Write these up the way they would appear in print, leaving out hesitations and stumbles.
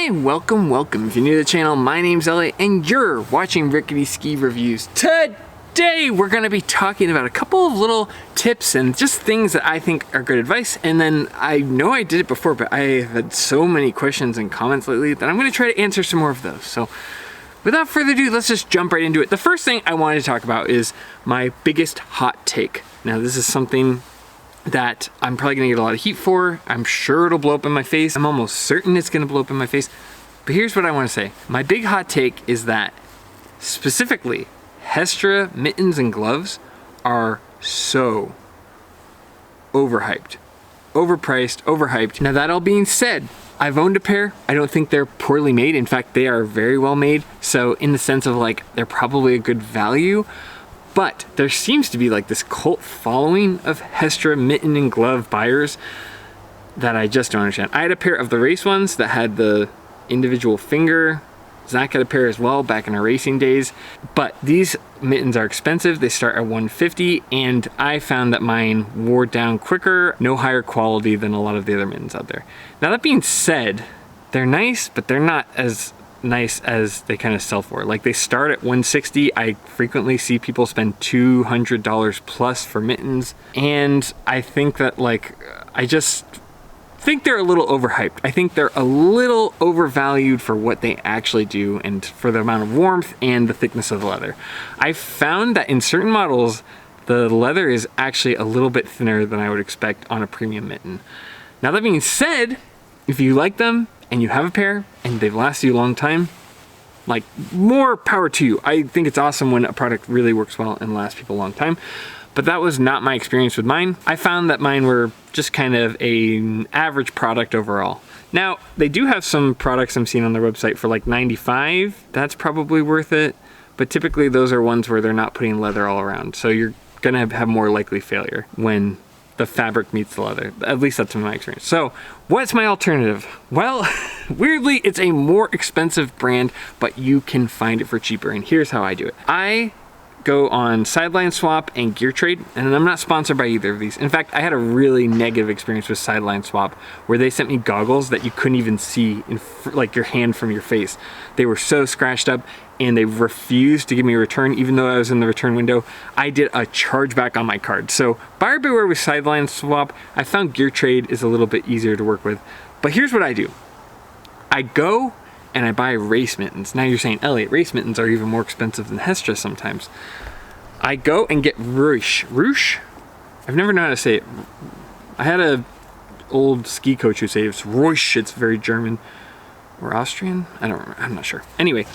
Hey, welcome. If you're new to the channel, my name's Elliott and you're watching Rickety Ski Reviews. Today, we're gonna be talking about a couple of little tips and just things that I think are good advice. And then I know I did it before, but I have had so many questions and comments lately that I'm gonna try to answer some more of those. So without further ado, let's just jump right into it. The first thing I wanted to talk about is my biggest hot take. Now, this is something that I'm probably gonna get a lot of heat for. I'm sure it'll blow up in my face. I'm almost certain it's gonna blow up in my face. But here's what I wanna say. My big hot take is that specifically, Hestra mittens and gloves are so overhyped. Overpriced, overhyped. Now, that all being said, I've owned a pair. I don't think they're poorly made. In fact, they are very well made. So in the sense of like, they're probably a good value. But there seems to be like this cult following of Hestra mitten and glove buyers that I just don't understand. I had a pair of the race ones that had the individual finger. Zach had a pair as well back in our racing days. But these mittens are expensive. They start at $150, and I found that mine wore down quicker, no higher quality than a lot of the other mittens out there. Now, that being said, they're nice, but they're not as nice as they kind of sell for. Like, they start at $160. I frequently see people spend $200 plus for mittens, and I think that, like, I just think they're a little overhyped. I think they're a little overvalued for what they actually do and for the amount of warmth and the thickness of the leather. I found that in certain models, the leather is actually a little bit thinner than I would expect on a premium mitten. Now, that being said, if you like them and you have a pair and they've lasted you a long time, like, more power to you. I think it's awesome when a product really works well and lasts people a long time. But that was not my experience with mine. I found that mine were just kind of an average product overall. Now, they do have some products I'm seeing on their website for like $95. That's probably worth it. But typically those are ones where they're not putting leather all around. So you're gonna have more likely failure when the fabric meets the leather. At least that's my experience. So what's my alternative? Well, weirdly, it's a more expensive brand, but you can find it for cheaper. And here's how I do it. I go on Sideline Swap and Gear Trade, and I'm not sponsored by either of these. In fact, I had a really negative experience with Sideline Swap where they sent me goggles that you couldn't even see in like your hand from your face. They were so scratched up and they refused to give me a return even though I was in the return window. I did a chargeback on my card. So buyer beware with Sideline Swap. I found Gear Trade is a little bit easier to work with. But here's what I do. I go and I buy race mittens. Now you're saying, Elliott, race mittens are even more expensive than Hestra sometimes. I go and get Reusch. Reusch? I've never known how to say it. I had a old ski coach who said it's Reusch. It's very German or Austrian. I don't remember. I'm not sure. Anyway,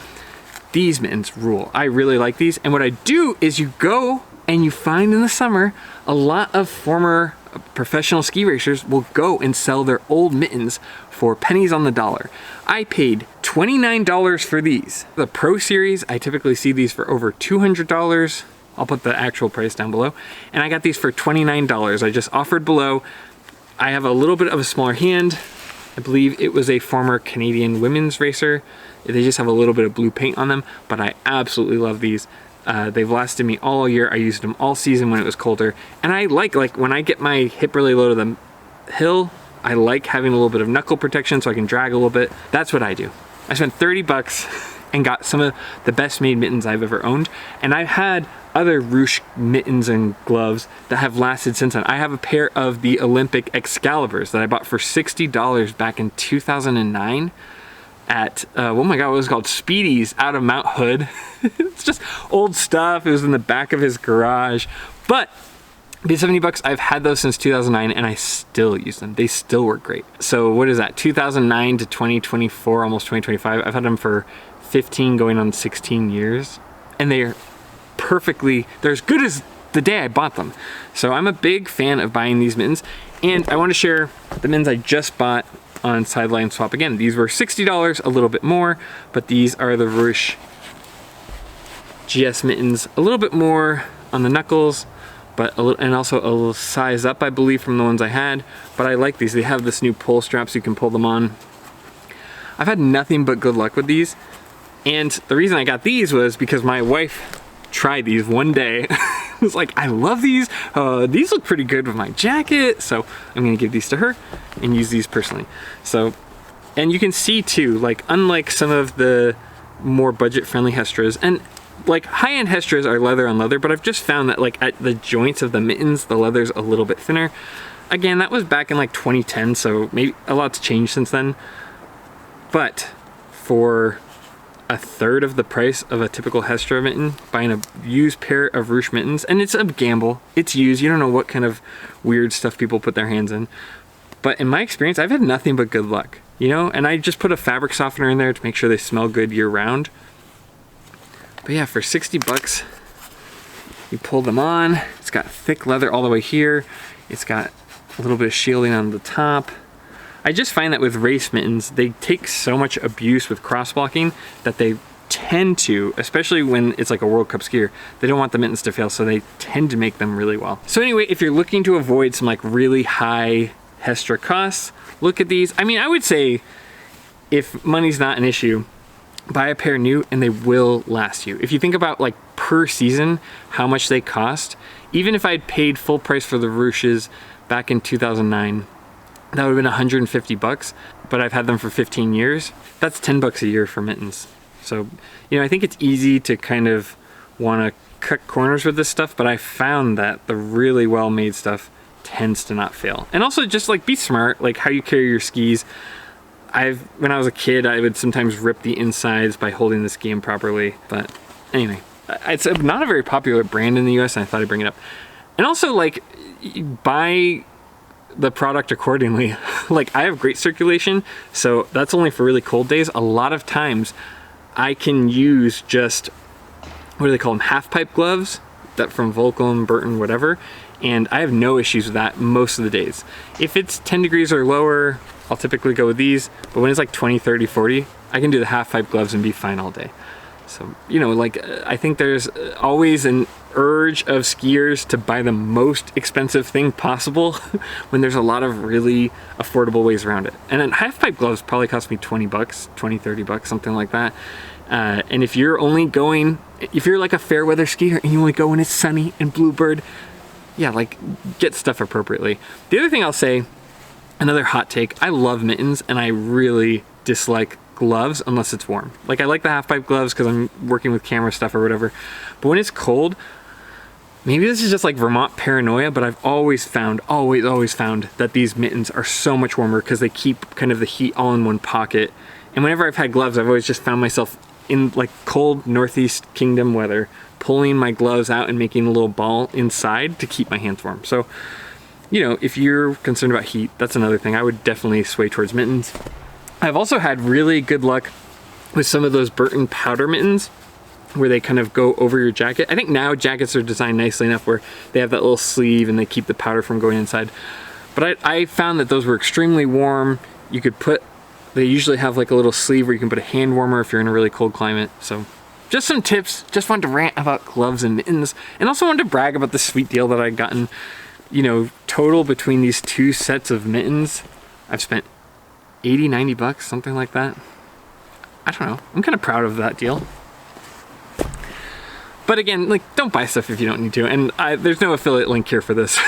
these mittens rule. I really like these. And what I do is you go and you find in the summer a lot of former professional ski racers will go and sell their old mittens for pennies on the dollar. I paid $29 for these. The Pro Series, I typically see these for over $200. I'll put the actual price down below. And I got these for $29. I just offered below. I have a little bit of a smaller hand. I believe it was a former Canadian women's racer. They just have a little bit of blue paint on them, but I absolutely love these. They've lasted me all year. I used them all season when it was colder. And I like when I get my hip really low to the hill, I like having a little bit of knuckle protection so I can drag a little bit. That's what I do. I spent 30 bucks and got some of the best made mittens I've ever owned. And I've had other Reusch mittens and gloves that have lasted since then. I have a pair of the Olympic Excaliburs that I bought for $60 back in 2009 at, oh my God, what was it called? Speedy's out of Mount Hood. It's just old stuff. It was in the back of his garage. But the 70 bucks, I've had those since 2009 and I still use them. They still work great. So what is that? 2009 to 2024, almost 2025. I've had them for 15 going on 16 years. And they're perfectly, they're as good as the day I bought them. So I'm a big fan of buying these mittens. And I want to share the mittens I just bought on Sideline Swap. Again, these were $60, a little bit more, but these are the Reusch GS mittens. A little bit more on the knuckles, but and also a little size up, I believe, from the ones I had. But I like these. They have this new pull strap so you can pull them on. I've had nothing but good luck with these. And the reason I got these was because my wife tried these one day. Was like, I love these. These look pretty good with my jacket. So I'm gonna give these to her and use these personally. So And you can see too, like unlike some of the more budget-friendly Hestras, and like high-end Hestras are leather on leather, but I've just found that like at the joints of the mittens, the leather's a little bit thinner. Again, that was back in like 2010, so maybe a lot's changed since then. But for a third of the price of a typical Hestra mitten, buying a used pair of Reusch mittens, and it's a gamble, it's used, you don't know what kind of weird stuff people put their hands in. But in my experience, I've had nothing but good luck, you know? And I just put a fabric softener in there to make sure they smell good year round. But yeah, for 60 bucks, you pull them on. It's got thick leather all the way here. It's got a little bit of shielding on the top. I just find that with race mittens, they take so much abuse with cross-blocking that they tend to, especially when it's like a World Cup skier, they don't want the mittens to fail, so they tend to make them really well. So anyway, if you're looking to avoid some like really high Hestra costs, look at these. I mean, I would say if money's not an issue, buy a pair new and they will last you. If you think about like per season, how much they cost, even if I'd paid full price for the Reusch's back in 2009, that would have been 150 bucks, but I've had them for 15 years. That's 10 bucks a year for mittens. So, you know, I think it's easy to kind of want to cut corners with this stuff, but I found that the really well-made stuff tends to not fail. And also just like be smart, like how you carry your skis. When I was a kid, I would sometimes rip the insides by holding the ski improperly. But anyway, it's not a very popular brand in the US, and I thought I'd bring it up. And also like buy the product accordingly. Like I have great circulation, so that's only for really cold days. A lot of times I can use just, what do they call them, half pipe gloves, that from Volcom, Burton, whatever, and I have no issues with that most of the days. If it's 10 degrees or lower, I'll typically go with these, but when it's like 20, 30, 40, I can do the half pipe gloves and be fine all day. So, you know, like I think there's always an urge of skiers to buy the most expensive thing possible when there's a lot of really affordable ways around it. And then half pipe gloves probably cost me 20 bucks, 20, 30 bucks, something like that. And if you're only going, if you're like a fair weather skier and you only go when it's sunny and bluebird, yeah, like get stuff appropriately. The other thing I'll say, another hot take, I love mittens and I really dislike gloves unless it's warm. Like I like the half pipe gloves because I'm working with camera stuff or whatever, but when it's cold, maybe this is just like Vermont paranoia, but I've always found that these mittens are so much warmer because they keep kind of the heat all in one pocket. And whenever I've had gloves, I've always just found myself in like cold Northeast Kingdom weather, pulling my gloves out and making a little ball inside to keep my hands warm. So, you know, if you're concerned about heat, that's another thing. I would definitely sway towards mittens. I've also had really good luck with some of those Burton powder mittens where they kind of go over your jacket. I think now jackets are designed nicely enough where they have that little sleeve and they keep the powder from going inside. But I found that those were extremely warm. You could put, they usually have like a little sleeve where you can put a hand warmer if you're in a really cold climate. So just some tips, just wanted to rant about gloves and mittens, and also wanted to brag about the sweet deal that I'd gotten. You know, total between these two sets of mittens, I've spent 80, 90 bucks, something like that. I don't know, I'm kind of proud of that deal. But again, like, don't buy stuff if you don't need to, and there's no affiliate link here for this.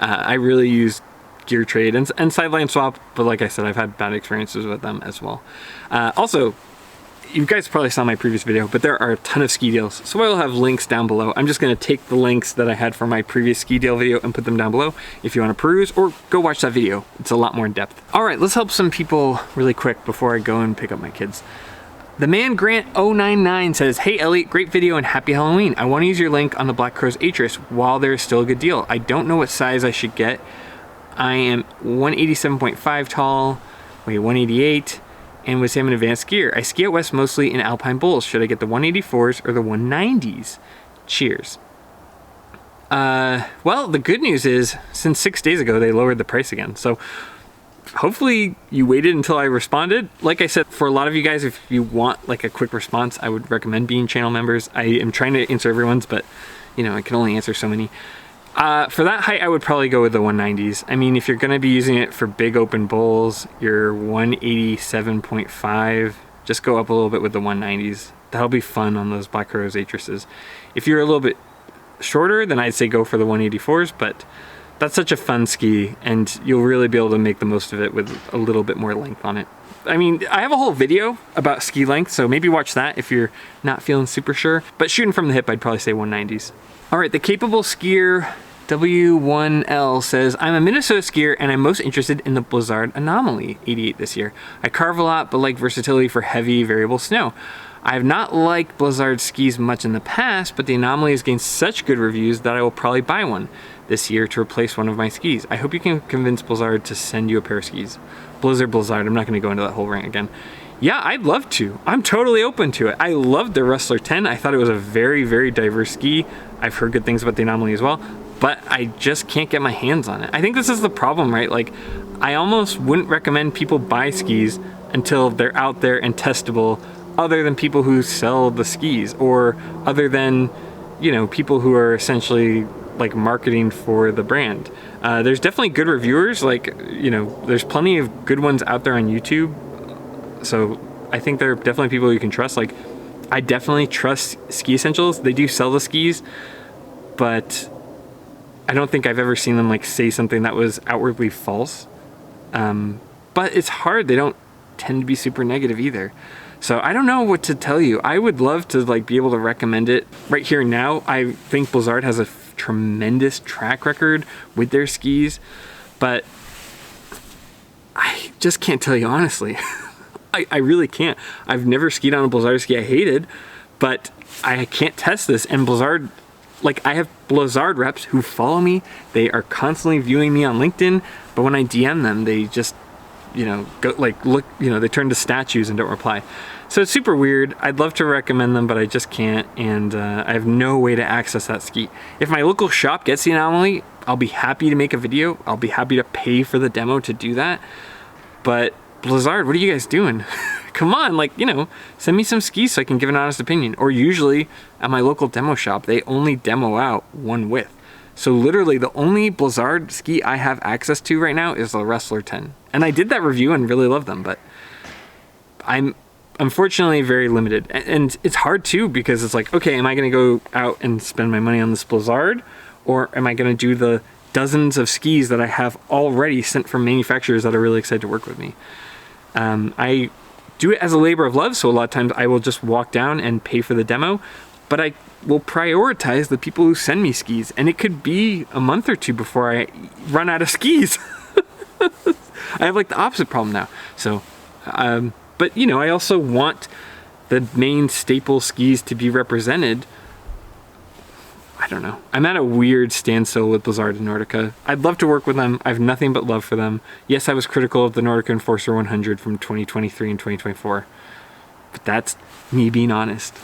I really use Gear Trade and Sideline Swap, but like I said, I've had bad experiences with them as well. Also, you guys probably saw my previous video, but there are a ton of ski deals, so I will have links down below. I'm just going to take the links that I had from my previous ski deal video and put them down below if you want to peruse, or go watch that video. It's a lot more in depth. All right, let's help some people really quick before I go and pick up my kids. The man Grant 099 says, "Hey Elliott, great video and happy Halloween. I want to use your link on the Black Crow's Atris while there is still a good deal. I don't know what size I should get. I am 187.5 tall, weigh 188, and would say I'm an advanced skier. I ski out west mostly in alpine bowls. Should I get the 184s or the 190s? Cheers." Well, the good news is, since 6 days ago, they lowered the price again. So hopefully you waited until I responded. Like I said, for a lot of you guys, if you want like a quick response, I would recommend being channel members. I am trying to answer everyone's, but you know, I can only answer so many. For that height, I would probably go with the 190s. I mean, if you're gonna be using it for big open bowls, you're 187.5, just go up a little bit with the 190s. That'll be fun on those Black Crow's Atrises. If you're a little bit shorter, then I'd say go for the 184s, but that's such a fun ski, and you'll really be able to make the most of it with a little bit more length on it. I mean, I have a whole video about ski length, so maybe watch that if you're not feeling super sure. But shooting from the hip, I'd probably say 190s. All right, the Capable Skier W1L says, I'm a Minnesota skier and I'm most interested in the Blizzard Anomaly 88 this year. I carve a lot, but like versatility for heavy variable snow. I have not liked Blizzard skis much in the past, but the Anomaly has gained such good reviews that I will probably buy one this year to replace one of my skis. I hope you can convince Blizzard to send you a pair of skis. Blizzard, I'm not going to go into that whole rant again. Yeah, I'd love to. I'm totally open to it. I loved the Wrestler 10. I thought it was a very, very diverse ski. I've heard good things about the Anomaly as well, but I just can't get my hands on it. I think this is the problem, right? Like, I almost wouldn't recommend people buy skis until they're out there and testable, other than people who sell the skis, or other than, you know, people who are essentially like marketing for the brand. There's definitely good reviewers, like, you know, there's plenty of good ones out there on YouTube. So I think there are definitely people you can trust. Like, I definitely trust Ski Essentials. They do sell the skis, but I don't think I've ever seen them like say something that was outwardly false. But it's hard. They don't tend to be super negative either. So I don't know what to tell you. I would love to like be able to recommend it right here now. I think Blizzard has a tremendous track record with their skis, but I just can't tell you honestly. I really can't. I've never skied on a Blizzard ski I hated, but I can't test this. And Blizzard, like, I have Blizzard reps who follow me. They are constantly viewing me on LinkedIn, but when I DM them, they just, you know, go like, look, you know, they turn to statues and don't reply. So it's super weird. I'd love to recommend them, but I just can't, and I have no way to access that ski. If my local shop gets the Anomaly, I'll be happy to make a video. I'll be happy to pay for the demo to do that. But Blizzard, what are you guys doing? Come on, like, you know, send me some skis so I can give an honest opinion. Or usually at my local demo shop, they only demo out one width. So literally the only Blizzard ski I have access to right now is the Wrestler 10. And I did that review and really love them, but I'm unfortunately very limited. And it's hard too, because it's like, okay, am I gonna go out and spend my money on this Blizzard? Or am I gonna do the dozens of skis that I have already sent from manufacturers that are really excited to work with me? I do it as a labor of love, so a lot of times I will just walk down and pay for the demo, but I will prioritize the people who send me skis, and it could be a month or two before I run out of skis. I have like the opposite problem now. So, but you know, I also want the main staple skis to be represented. I don't know. I'm at a weird standstill with Blizzard and Nordica. I'd love to work with them. I have nothing but love for them. Yes, I was critical of the Nordica Enforcer 100 from 2023 and 2024, but that's me being honest.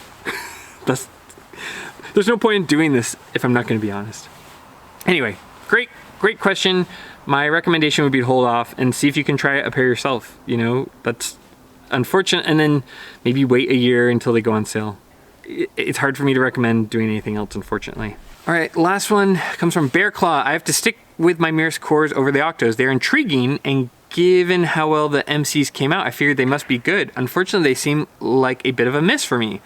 There's no point in doing this if I'm not going to be honest. Anyway, great question. My recommendation would be to hold off and see if you can try a pair yourself. You know, that's unfortunate. And then maybe wait a year until they go on sale. It's hard for me to recommend doing anything else, unfortunately. All right, last one comes from Bear Claw. I have to stick with my Mirus cores over the Octos. They're intriguing, and given how well the MCs came out, I figured they must be good. Unfortunately, they seem like a bit of a miss for me,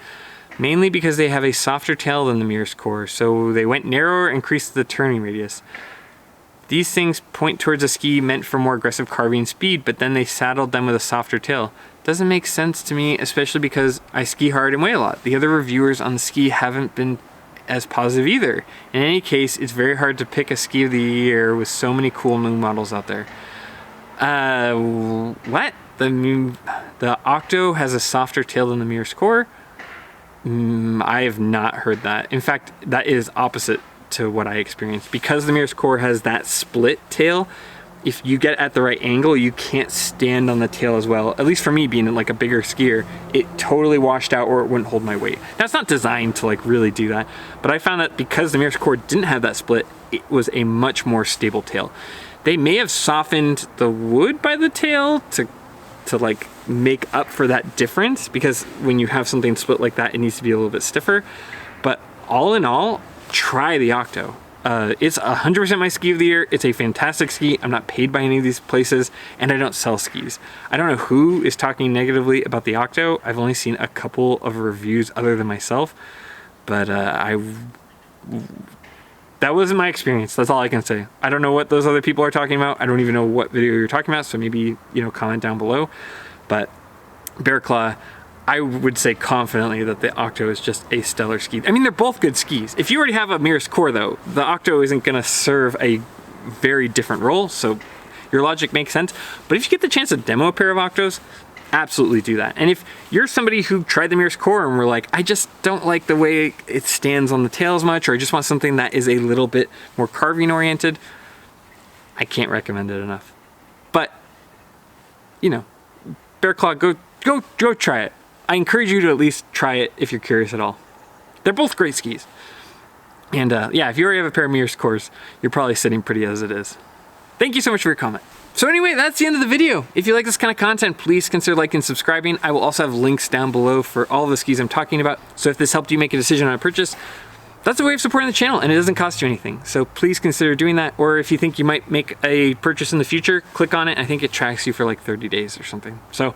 mainly because they have a softer tail than the Mirus core, so they went narrower and increased the turning radius. These things point towards a ski meant for more aggressive carving speed, but then they saddled them with a softer tail. Doesn't make sense to me, especially because I ski hard and weigh a lot. The other reviewers on the ski haven't been as positive either. In any case, it's very hard to pick a ski of the year with so many cool new models out there. What? The Octo has a softer tail than the Mirus core? I have not heard that. In fact, that is opposite to what I experienced. Because the Mirus core has that split tail, if you get at the right angle, you can't stand on the tail as well. At least for me, being like a bigger skier, it totally washed out or it wouldn't hold my weight. That's not designed to like really do that, but I found that because the Mirus core didn't have that split, it was a much more stable tail. They may have softened the wood by the tail to like make up for that difference, because when you have something split like that, it needs to be a little bit stiffer. But all in all, try the Octo. It's 100% my ski of the year. It's a fantastic ski. I'm not paid by any of these places, and I don't sell skis. I don't know who is talking negatively about the Octo. I've only seen a couple of reviews other than myself, but that's that wasn't my experience. That's all I can say. I don't know what those other people are talking about. I don't even know what video you're talking about. So maybe, you know, comment down below. But Bear Claw, I would say confidently that the Octo is just a stellar ski. I mean, they're both good skis. If you already have a Mirus core though, the Octo isn't gonna serve a very different role. So your logic makes sense. But if you get the chance to demo a pair of Octos, absolutely do that. And if you're somebody who tried the Mirus core and were like, I just don't like the way it stands on the tail as much, or I just want something that is a little bit more carving oriented, I can't recommend it enough. But, you know, Bear Claw, go try it. I encourage you to at least try it if you're curious at all. They're both great skis. And yeah, if you already have a pair of Mirus cores, you're probably sitting pretty as it is. Thank you so much for your comment. So anyway, that's the end of the video. If you like this kind of content, please consider liking and subscribing. I will also have links down below for all the skis I'm talking about. So if this helped you make a decision on a purchase, that's a way of supporting the channel and it doesn't cost you anything. So please consider doing that. Or if you think you might make a purchase in the future, click on it. I think it tracks you for like 30 days or something. So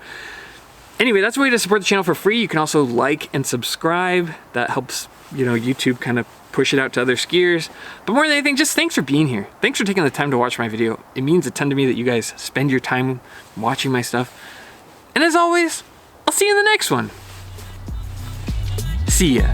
anyway, that's a way to support the channel for free. You can also like and subscribe. That helps, you know, YouTube kind of push it out to other skiers. But more than anything, just thanks for being here. Thanks for taking the time to watch my video. It means a ton to me that you guys spend your time watching my stuff. And as always, I'll see you in the next one. See ya.